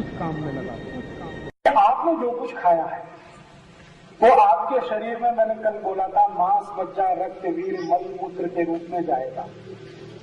उस काम में लगा। आपने जो कुछ खाया है वो आपके शरीर में, मैंने कल बोला था, मांस, मज्जा, रक्त, वीर, मल मूत्र के रूप में जाएगा।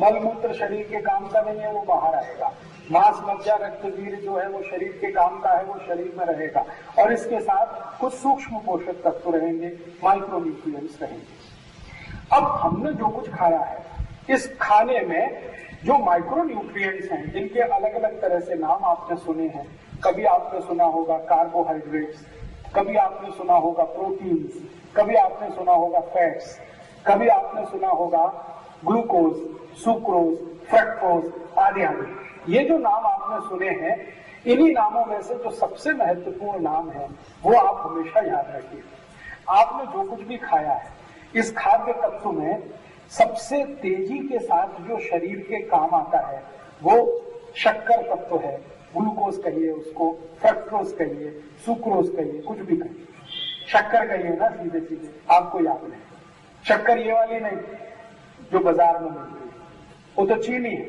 मल मूत्र शरीर के काम का नहीं है, वो बाहर आएगा। मांस, मज्जा, रक्त, वीर जो है वो शरीर के काम का है, वो शरीर में रहेगा। और इसके साथ कुछ सूक्ष्म पोषक तत्व रहेंगे, माइक्रोन्यूट्रिएंट्स रहेंगे। अब हमने जो कुछ खाया है, इस खाने में जो माइक्रोन्यूट्रिएंट्स हैं, जिनके अलग अलग तरह से नाम आपने सुने हैं। कभी आपने सुना होगा कार्बोहाइड्रेट्स, कभी आपने सुना होगा प्रोटीन्स, कभी आपने सुना होगा फैट्स, कभी आपने सुना होगा ग्लूकोज, सुक्रोज, फ्रक्टोज आदि आदि। ये जो नाम आपने सुने हैं, इन्हीं नामों में से जो सबसे महत्वपूर्ण नाम है वो आप हमेशा याद रखिए। आपने जो कुछ भी खाया है, इस खाद्य तत्व में सबसे तेजी के साथ जो शरीर के काम आता है वो शक्कर तत्व है। ग्लूकोज कहिए उसको, फ्रक्टोज कहिए, सुक्रोज कहिए, कुछ भी कहिए, शक्कर कहिए ना, सीधे सीधे आपको याद नहीं। शक्कर ये वाली नहीं जो बाजार में मिलती है, वो तो चीनी है,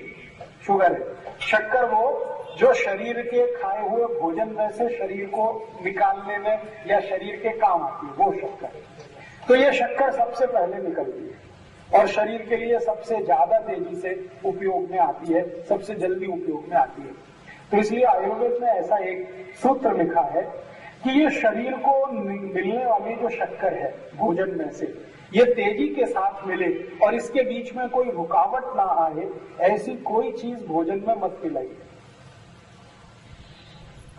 शुगर है। शक्कर वो जो शरीर के खाए हुए भोजन में से शरीर को निकालने में या शरीर के काम आती है, वो शक्कर है। तो ये शक्कर सबसे पहले निकलती है और शरीर के लिए सबसे ज्यादा तेजी से उपयोग में आती है, सबसे जल्दी उपयोग में आती है। तो इसलिए आयुर्वेद में ऐसा एक सूत्र लिखा है कि ये शरीर को मिलने वाली जो शक्कर है भोजन में से, ये तेजी के साथ मिले और इसके बीच में कोई रुकावट ना आए, ऐसी कोई चीज भोजन में मत मिलाइए।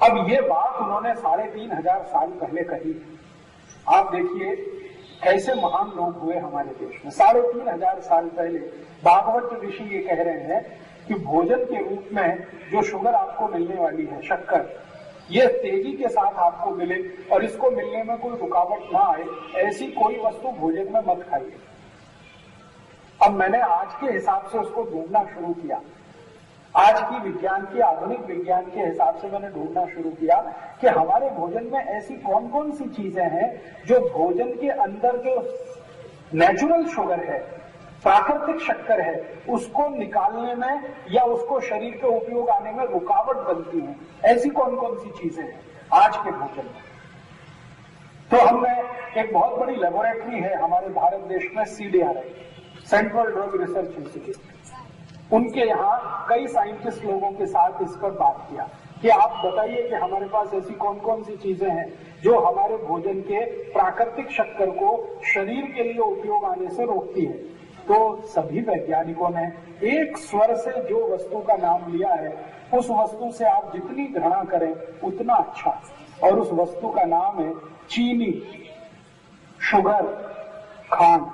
अब ये बात उन्होंने 3500 साल पहले कही। आप देखिए कैसे महान लोग हुए हमारे देश में। 3500 साल पहले भागवत ऋषि ये कह रहे हैं कि भोजन के रूप में जो शुगर आपको मिलने वाली है, शक्कर, ये तेजी के साथ आपको मिले और इसको मिलने में कोई रुकावट ना आए, ऐसी कोई वस्तु भोजन में मत खाइए। अब मैंने आज के हिसाब से उसको ढूंढना शुरू किया। आज की विज्ञान की, आधुनिक विज्ञान के हिसाब से मैंने ढूंढना शुरू किया कि हमारे भोजन में ऐसी कौन कौन सी चीजें हैं जो भोजन के अंदर जो नेचुरल शुगर है, प्राकृतिक शक्कर है, उसको निकालने में या उसको शरीर के उपयोग आने में रुकावट बनती है। ऐसी कौन कौन सी चीजें हैं आज के भोजन में। तो हमने एक बहुत बड़ी लेबोरेटरी है हमारे भारत देश में, CDRI, central drug research institute. उनके यहाँ कई साइंटिस्ट लोगों के साथ इस पर बात किया कि आप बताइए कि हमारे पास ऐसी कौन कौन सी चीजें हैं जो हमारे भोजन के प्राकृतिक शक्कर को शरीर के लिए उपयोग आने से रोकती है। तो सभी वैज्ञानिकों ने एक स्वर से जो वस्तु का नाम लिया है, उस वस्तु से आप जितनी घृणा करें उतना अच्छा। और उस वस्तु का नाम है चीनी, शुगर, खांड।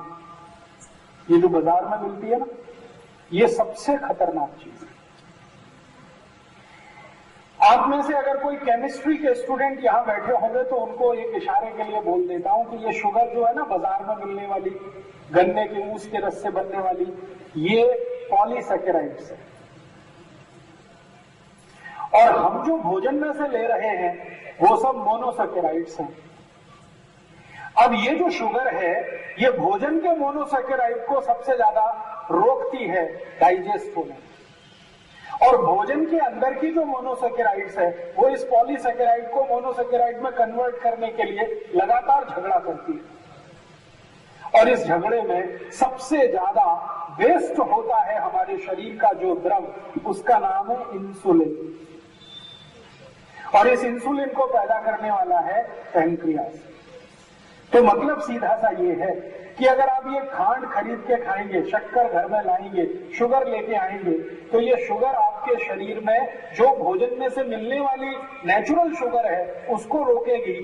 ये जो बाजार में मिलती है ना, ये सबसे खतरनाक चीज है। आप में से अगर कोई केमिस्ट्री के स्टूडेंट यहां बैठे होंगे तो उनको एक इशारे के लिए बोल देता हूं कि ये शुगर जो है ना बाजार में मिलने वाली, गन्ने के ऊस के रस से बनने वाली, ये पॉलीसैकेराइड्स है। और हम जो भोजन में से ले रहे हैं वो सब मोनोसैकेराइड्स हैं। अब ये जो शुगर है, ये भोजन के मोनोसैकेराइड को सबसे ज्यादा रोकती है डाइजेस्ट होने, और भोजन के अंदर की जो मोनोसैकेराइड्स है वो इस पॉलीसैकेराइड को मोनोसैकेराइड में कन्वर्ट करने के लिए लगातार झगड़ा करती है। और इस झगड़े में सबसे ज्यादा वेस्ट होता है हमारे शरीर का जो द्रव, उसका नाम है इंसुलिन। और इस इंसुलिन को पैदा करने वाला है पैंक्रियास। तो मतलब सीधा सा ये है कि अगर आप ये खांड खरीद के खाएंगे, शक्कर घर में लाएंगे, शुगर लेके आएंगे, तो ये शुगर आपके शरीर में जो भोजन में से मिलने वाली नेचुरल शुगर है उसको रोकेगी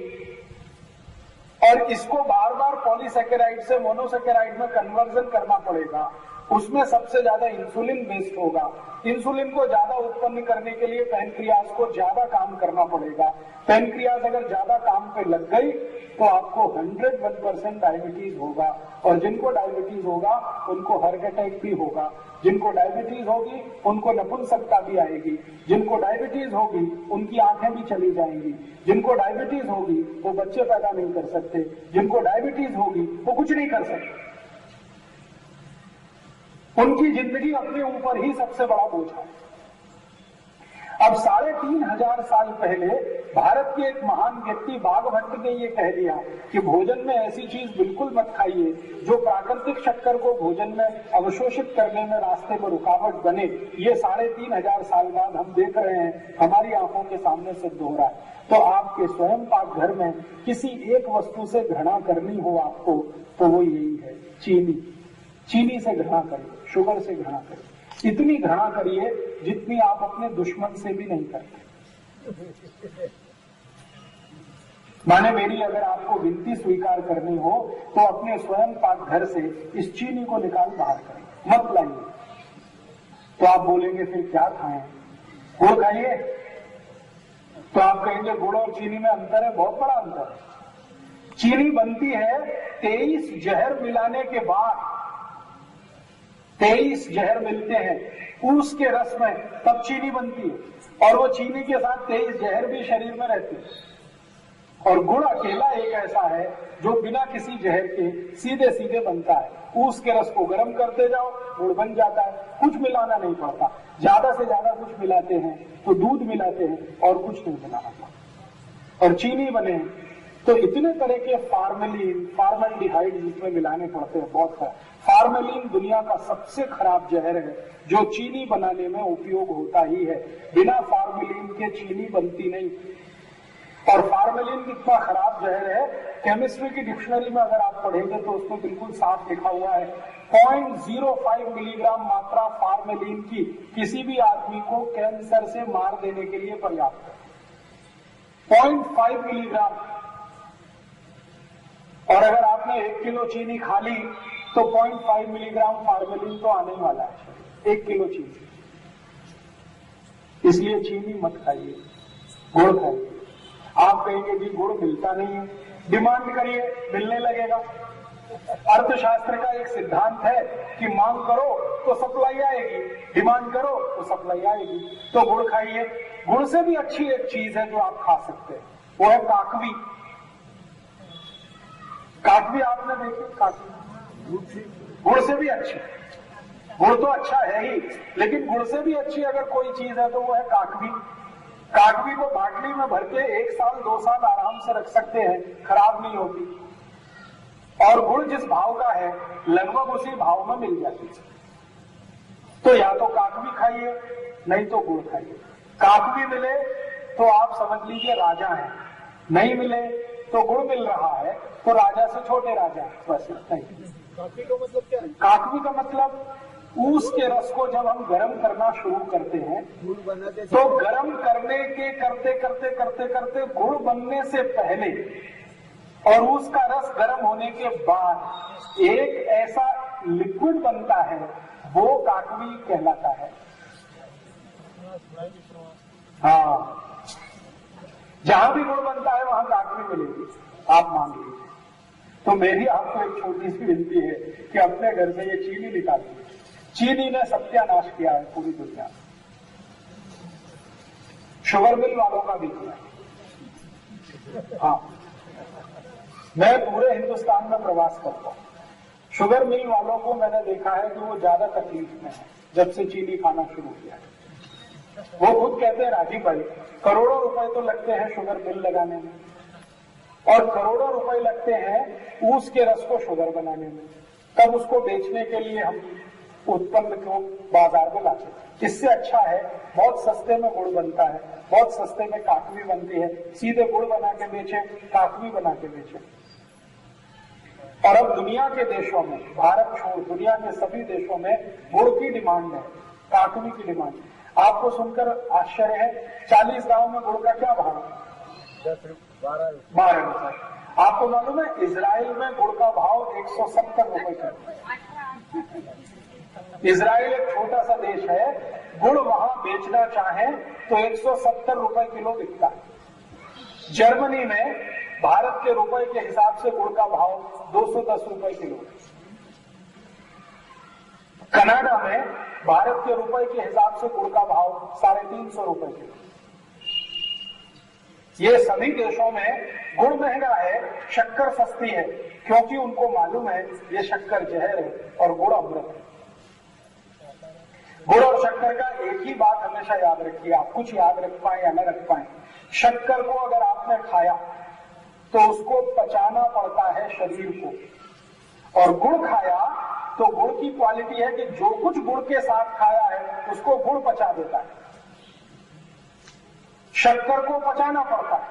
और इसको बार बार पॉलीसैकेराइड से मोनोसैकेराइड में कन्वर्जन करना पड़ेगा। उसमें सबसे ज्यादा इंसुलिन वेस्ट होगा। इंसुलिन को ज्यादा उत्पन्न करने के लिए पैनक्रियाज को ज्यादा काम करना पड़ेगा। पैनक्रियाज अगर ज्यादा काम पे लग गई तो आपको 101% डायबिटीज होगा, और जिनको डायबिटीज होगा उनको हार्ट अटैक भी होगा। जिनको डायबिटीज होगी उनको नपुंसकता भी आएगी। जिनको डायबिटीज होगी उनकी आंखें भी चली जाएंगी। जिनको डायबिटीज होगी वो बच्चे पैदा नहीं कर सकते। जिनको डायबिटीज होगी वो कुछ नहीं कर सकते। उनकी जिंदगी अपने ऊपर ही सबसे बड़ा बोझ है। अब 3500 साल पहले भारत के एक महान व्यक्ति बाघभट्ट ने ये कह दिया कि भोजन में ऐसी चीज बिल्कुल मत खाइए जो प्राकृतिक शक्कर को भोजन में अवशोषित करने में रास्ते में रुकावट बने। ये 3500 साल बाद हम देख रहे हैं, हमारी आंखों के सामने सिद्ध हो रहा है। तो आपके स्वयं पाक घर में किसी एक वस्तु से घृणा करनी हो आपको, तो वो यही है, चीनी। चीनी से घृणा करिए, शुगर से घृणा करिए, इतनी घृणा करिए जितनी आप अपने दुश्मन से भी नहीं करते। माने मेरी अगर आपको विनती स्वीकार करनी हो तो अपने स्वयं पाक घर से इस चीनी को निकाल बाहर करें, मत लाइए। तो आप बोलेंगे फिर क्या खाएं? गुड़ खाइए। तो आप कहेंगे गुड़ और चीनी में अंतर है, बहुत बड़ा अंतर है। चीनी बनती है 23 जहर मिलाने के बाद, 23 जहर मिलते हैं ऊस के रस में, तब चीनी बनती है। और वो चीनी के साथ 23 जहर भी शरीर में रहते हैं। और गुड़ अकेला एक ऐसा है जो बिना किसी जहर के सीधे सीधे बनता है। ऊस के रस को गर्म करते जाओ, गुड़ बन जाता है, कुछ मिलाना नहीं पड़ता। ज्यादा से ज्यादा कुछ मिलाते हैं तो दूध मिलाते हैं और कुछ नहीं मिलाना पड़ता। और चीनी बने तो इतने तरह के फार्मेलिन, फार्मल्डिहाइड जिसमें मिलाने पड़ते हैं, बहुत खराब। फार्मेलिन दुनिया का सबसे खराब जहर है जो चीनी बनाने में उपयोग होता ही है। बिना फार्मेलिन के चीनी बनती नहीं। और फार्मेलिन कितना खराब जहर है, केमिस्ट्री की डिक्शनरी में अगर आप पढ़ेंगे तो उसमें बिल्कुल साफ लिखा हुआ है 0.05 मिलीग्राम मात्रा फार्मेलिन की किसी भी आदमी को कैंसर से मार देने के लिए पर्याप्त है। 0.5 मिलीग्राम। और अगर आपने 1 किलो चीनी खा ली तो 0.5 मिलीग्राम फार्मेलिन तो आने ही वाला है 1 किलो चीनी। इसलिए चीनी मत खाइए, गुड़ खाइए। आप कहेंगे जी गुड़ मिलता नहीं है, डिमांड करिए, मिलने लगेगा। अर्थशास्त्र का एक सिद्धांत है कि मांग करो तो सप्लाई आएगी, डिमांड करो तो सप्लाई आएगी। तो गुड़ खाइए। गुड़ से भी अच्छी एक चीज है जो आप खा सकते हैं, वो है काकवी। काकवी आपने देखी? काकवी गुड़ से भी अच्छी। गुड़ तो अच्छा है ही, लेकिन गुड़ से भी अच्छी अगर कोई चीज है तो वो है काकवी। काकवी को बाटली में भर के 1 साल 2 साल आराम से रख सकते हैं, खराब नहीं होती। और गुड़ जिस भाव का है लगभग उसी भाव में मिल जाती है। तो या तो काकवी खाइए, नहीं तो गुड़ खाइए। काकवी मिले तो आप समझ लीजिए राजा हैं, नहीं मिले तो गुड़ मिल रहा है तो राजा से छोटे राजा। बस नहीं। काकवी का मतलब क्या है? काकवी का मतलब ऊस के रस को जब हम गर्म करना शुरू करते हैं तो गर्म करने के करते करते करते करते गुड़ बनने से पहले और उसका रस गर्म होने के बाद एक ऐसा लिक्विड बनता है, वो काकवी कहलाता है। हाँ, जहां भी गुड़ बनता है वहां काकवी मिलेगी, आप मान लीजिए। तो मेरी आपको एक छोटी सी विनती है कि अपने घर से ये चीनी निकालिए। चीनी ने सत्यानाश किया है पूरी दुनिया में, शुगर मिल वालों का भी किया। हाँ, मैं पूरे हिंदुस्तान में प्रवास करता हूं। शुगर मिल वालों को मैंने देखा है कि वो ज्यादा तकलीफ में है जब से चीनी खाना शुरू किया है। वो खुद कहते हैं राजीव भाई, करोड़ों रुपए तो लगते हैं शुगर मिल लगाने में और करोड़ों रुपए लगते हैं ऊस के रस को शुगर बनाने में, तब उसको बेचने के लिए हम उत्पन्न को बाजार में लाते हैं। इससे अच्छा है बहुत सस्ते में गुड़ बनता है, बहुत सस्ते में काकवी बनती है, सीधे गुड़ बना के बेचे, काकवी बना के बेचे। और अब दुनिया के देशों में, भारत छोड़ दुनिया के सभी देशों में गुड़ की डिमांड है, काकवी की डिमांड है। आपको सुनकर आश्चर्य है, 40 गांव में गुड़ का क्या भाव है? 12 रुपए। आपको मालूम है इजराइल में गुड़ का भाव 170 रुपए का। इजराइल एक छोटा सा देश है, गुड़ वहां बेचना चाहे तो 170 रुपए किलो बिकता है। जर्मनी में भारत के रुपए के हिसाब से गुड़ का भाव 210 रुपए किलो। कनाडा में भारत के रुपए के हिसाब से गुड़ का भाव 350 रुपए किलो। ये सभी देशों में गुड़ महंगा है, शक्कर सस्ती है, क्योंकि उनको मालूम है ये शक्कर जहर है और गुड़ अमृत है। गुड़ और शक्कर का एक ही बात हमेशा याद रखिए, आप कुछ याद रख पाए या न रख पाए, शक्कर को अगर आपने खाया तो उसको पचाना पड़ता है शरीर को, और गुड़ खाया तो गुड़ की क्वालिटी है कि जो कुछ गुड़ के साथ खाया है उसको गुड़ पचा देता है। शक्कर को पचाना पड़ता है,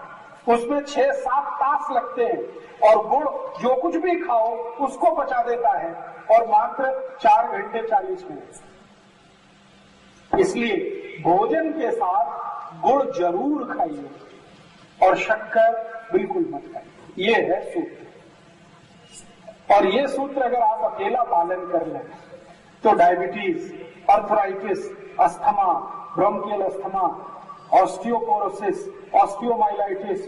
उसमें 6-7 तास लगते हैं, और गुड़ जो कुछ भी खाओ उसको पचा देता है, और मात्र 4 घंटे 40 मिनट। इसलिए भोजन के साथ गुड़ जरूर खाइए और शक्कर बिल्कुल मत खाइए। ये है सूत्र। और ये सूत्र अगर आप अकेला पालन कर लें तो diabetes, arthritis, asthma, bronchial asthma, osteoporosis, osteomyelitis,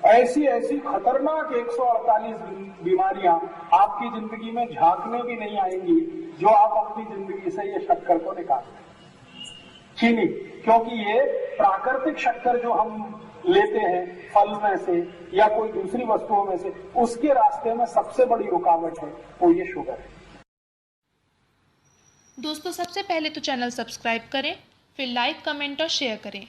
ऐसी ऐसी खतरनाक 148 बीमारियां आपकी जिंदगी में झांकने भी नहीं आएंगी जो आप अपनी जिंदगी से ये शक्कर को निकालते हैं। चीनी, क्योंकि ये प्राकृतिक शक्कर जो हम लेते हैं फल में से या कोई दूसरी वस्तुओं में से, उसके रास्ते में सबसे बड़ी रुकावट है वो ये शुगर है। दोस्तों, सबसे पहले तो चैनल सब्सक्राइब करें, फिर लाइक, कमेंट और शेयर करें